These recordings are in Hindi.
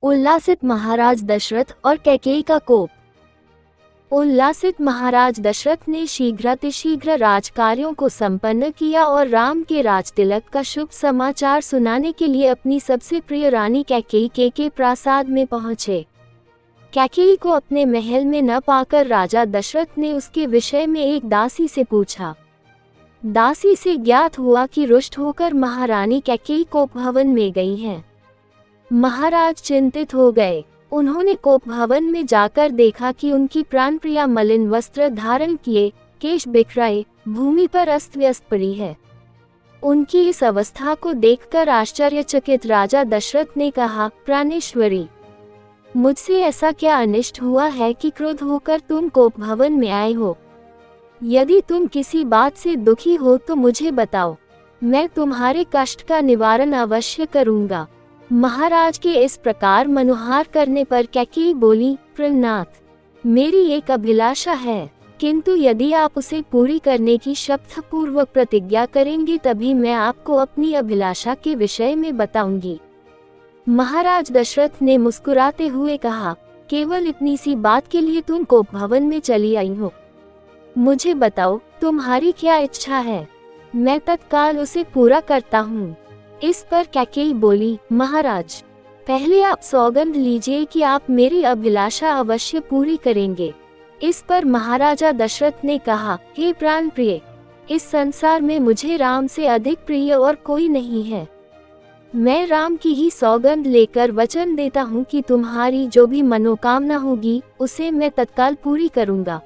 उल्लासित महाराज दशरथ और कैकेयी का कोप। उल्लासित महाराज दशरथ ने शीघ्रातिशीघ्र राजकार्यों को संपन्न किया और राम के राजतिलक का शुभ समाचार सुनाने के लिए अपनी सबसे प्रिय रानी कैकेयी के प्रासाद में पहुंचे। कैकेयी को अपने महल में न पाकर राजा दशरथ ने उसके विषय में एक दासी से पूछा। दासी से ज्ञात हुआ कि रुष्ट होकर महारानी कैकेयी कोप भवन में गई हैं। महाराज चिंतित हो गए। उन्होंने कोप भवन में जाकर देखा कि उनकी प्राणप्रिया मलिन वस्त्र धारण किए, केश बिखराए, भूमि पर अस्त व्यस्त पड़ी है। उनकी इस अवस्था को देखकर आश्चर्यचकित राजा दशरथ ने कहा, प्राणेश्वरी, मुझसे ऐसा क्या अनिष्ट हुआ है कि क्रोध होकर तुम कोप भवन में आए हो? यदि तुम किसी बात से दुखी हो तो मुझे बताओ, मैं तुम्हारे कष्ट का निवारण अवश्य करूंगा। महाराज के इस प्रकार मनुहार करने पर कैकेयी बोली, प्रनाथ, मेरी एक अभिलाषा है, किंतु यदि आप उसे पूरी करने की शपथपूर्वक प्रतिज्ञा करेंगे तभी मैं आपको अपनी अभिलाषा के विषय में बताऊंगी। महाराज दशरथ ने मुस्कुराते हुए कहा, केवल इतनी सी बात के लिए तुम कोप भवन में चली आई हो? मुझे बताओ, तुम्हारी क्या इच्छा है, मैं तत्काल उसे पूरा करता हूँ। इस पर कैकेयी बोली, महाराज, पहले आप सौगंध लीजिए कि आप मेरी अभिलाषा अवश्य पूरी करेंगे। इस पर महाराजा दशरथ ने कहा, हे प्राण प्रिय, इस संसार में मुझे राम से अधिक प्रिय और कोई नहीं है। मैं राम की ही सौगंध लेकर वचन देता हूँ कि तुम्हारी जो भी मनोकामना होगी उसे मैं तत्काल पूरी करूँगा।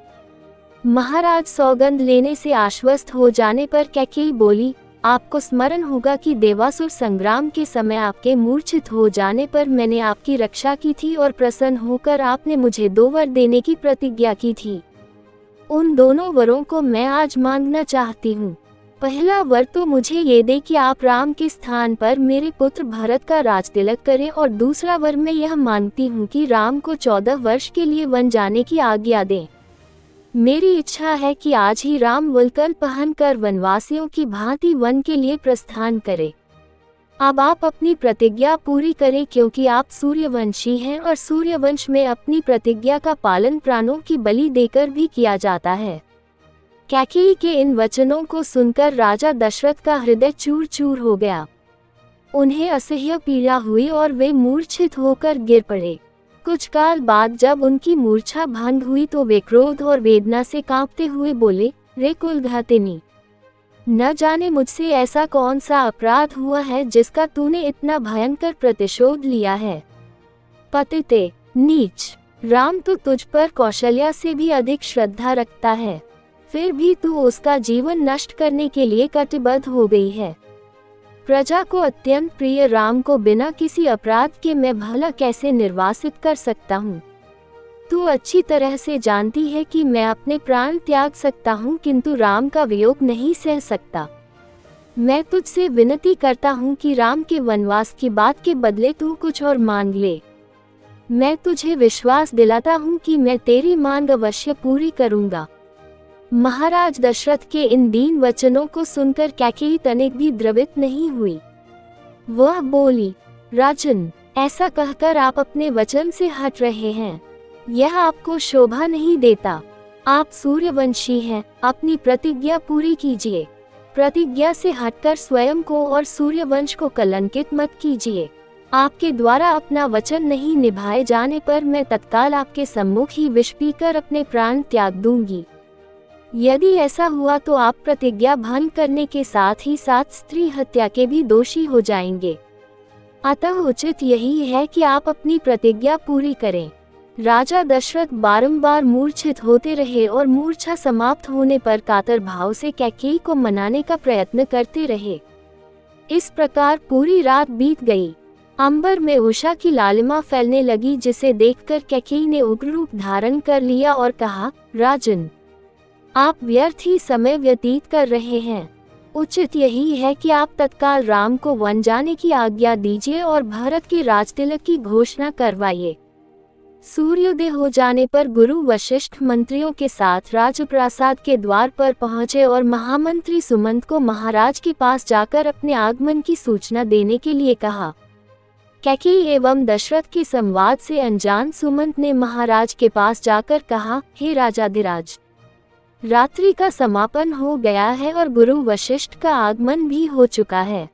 महाराज सौगंध लेने से आश्वस्त हो जाने पर कैकेयी बोली, आपको स्मरण होगा कि देवासुर संग्राम के समय आपके मूर्छित हो जाने पर मैंने आपकी रक्षा की थी और प्रसन्न होकर आपने मुझे 2 वर देने की प्रतिज्ञा की थी। उन दोनों वरों को मैं आज मांगना चाहती हूँ। पहला वर तो मुझे ये दे कि आप राम के स्थान पर मेरे पुत्र भरत का राजतिलक करें, और दूसरा वर मैं यह मांगती हूँ कि राम को 14 वर्ष के लिए वन जाने की आज्ञा दें। मेरी इच्छा है कि आज ही राम वल्कल पहनकर वनवासियों की भांति वन के लिए प्रस्थान करें। अब आप अपनी प्रतिज्ञा पूरी करें, क्योंकि आप सूर्यवंशी हैं और सूर्यवंश में अपनी प्रतिज्ञा का पालन प्राणों की बलि देकर भी किया जाता है। कैकेयी के इन वचनों को सुनकर राजा दशरथ का हृदय चूर चूर हो गया। उन्हें असह्य पीड़ा हुई और वे मूर्छित होकर गिर पड़े। कुछ काल बाद जब उनकी मूर्छा भंग हुई तो वे क्रोध और वेदना से कांपते हुए बोले, रे कुलघातिनी, न जाने मुझसे ऐसा कौन सा अपराध हुआ है जिसका तूने इतना भयंकर प्रतिशोध लिया है। पतिते, नीच, राम तो तुझ पर कौशल्या से भी अधिक श्रद्धा रखता है, फिर भी तू उसका जीवन नष्ट करने के लिए कटिबद्ध हो गई है। प्रजा को अत्यंत प्रिय राम को बिना किसी अपराध के मैं भला कैसे निर्वासित कर सकता हूँ? तू अच्छी तरह से जानती है कि मैं अपने प्राण त्याग सकता हूँ, किंतु राम का वियोग नहीं सह सकता। मैं तुझसे विनती करता हूँ कि राम के वनवास की बात के बदले तू कुछ और मांग ले। मैं तुझे विश्वास दिलाता हूँ कि मैं तेरी मांग अवश्य पूरी करूँगा। महाराज दशरथ के इन दीन वचनों को सुनकर कैकेयी तनिक भी द्रवित नहीं हुई। वह बोली, राजन, ऐसा कहकर आप अपने वचन से हट रहे हैं, यह आपको शोभा नहीं देता। आप सूर्यवंशी हैं, अपनी प्रतिज्ञा पूरी कीजिए। प्रतिज्ञा से हटकर स्वयं को और सूर्यवंश को कलंकित मत कीजिए। आपके द्वारा अपना वचन नहीं निभाए जाने पर मैं तत्काल आपके सम्मुख ही विष पीकर अपने प्राण त्याग दूंगी। यदि ऐसा हुआ तो आप प्रतिज्ञा भंग करने के साथ ही साथ स्त्री हत्या के भी दोषी हो जाएंगे। अतः उचित यही है कि आप अपनी प्रतिज्ञा पूरी करें। राजा दशरथ बारंबार मूर्छित होते रहे और मूर्छा समाप्त होने पर कातर भाव से कैकेयी को मनाने का प्रयत्न करते रहे। इस प्रकार पूरी रात बीत गई। अंबर में उषा की लालिमा फैलने लगी, जिसे देखकर कैकेयी ने उग्र रूप धारण कर लिया और कहा, राजन, आप व्यर्थ ही समय व्यतीत कर रहे हैं। उचित यही है कि आप तत्काल राम को वन जाने की आज्ञा दीजिए और भरत के राजतिलक की घोषणा करवाइए। सूर्योदय हो जाने पर गुरु वशिष्ठ मंत्रियों के साथ राजप्रासाद के द्वार पर पहुंचे और महामंत्री सुमंत को महाराज के पास जाकर अपने आगमन की सूचना देने के लिए कहा। कैकेयी एवं दशरथ के संवाद से अनजान सुमंत ने महाराज के पास जाकर कहा, हे राजाधिराज, रात्रि का समापन हो गया है और गुरु वशिष्ठ का आगमन भी हो चुका है,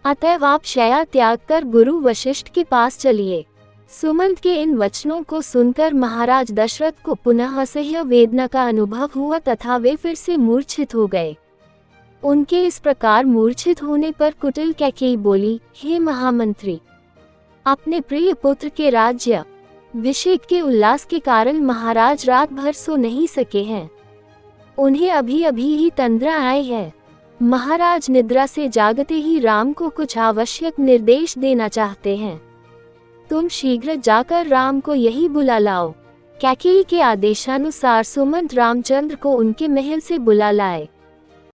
अतएव आप शय्या त्याग कर गुरु वशिष्ठ के पास चलिए। सुमंत के इन वचनों को सुनकर महाराज दशरथ को पुनः असह्य वेदना का अनुभव हुआ तथा वे फिर से मूर्छित हो गए। उनके इस प्रकार मूर्छित होने पर कुटिल कैकेयी बोली, हे महामंत्री, अपने प्रिय पुत्र के राज्य अभिषेक के उल्लास के कारण महाराज रात भर सो नहीं सके हैं। उन्हें अभी अभी ही तंद्रा आई है। महाराज निद्रा से जागते ही राम को कुछ आवश्यक निर्देश देना चाहते हैं। तुम शीघ्र जाकर राम को यही बुला लाओ। कैकेयी के आदेशानुसार सुमंत रामचंद्र को उनके महल से बुला लाए।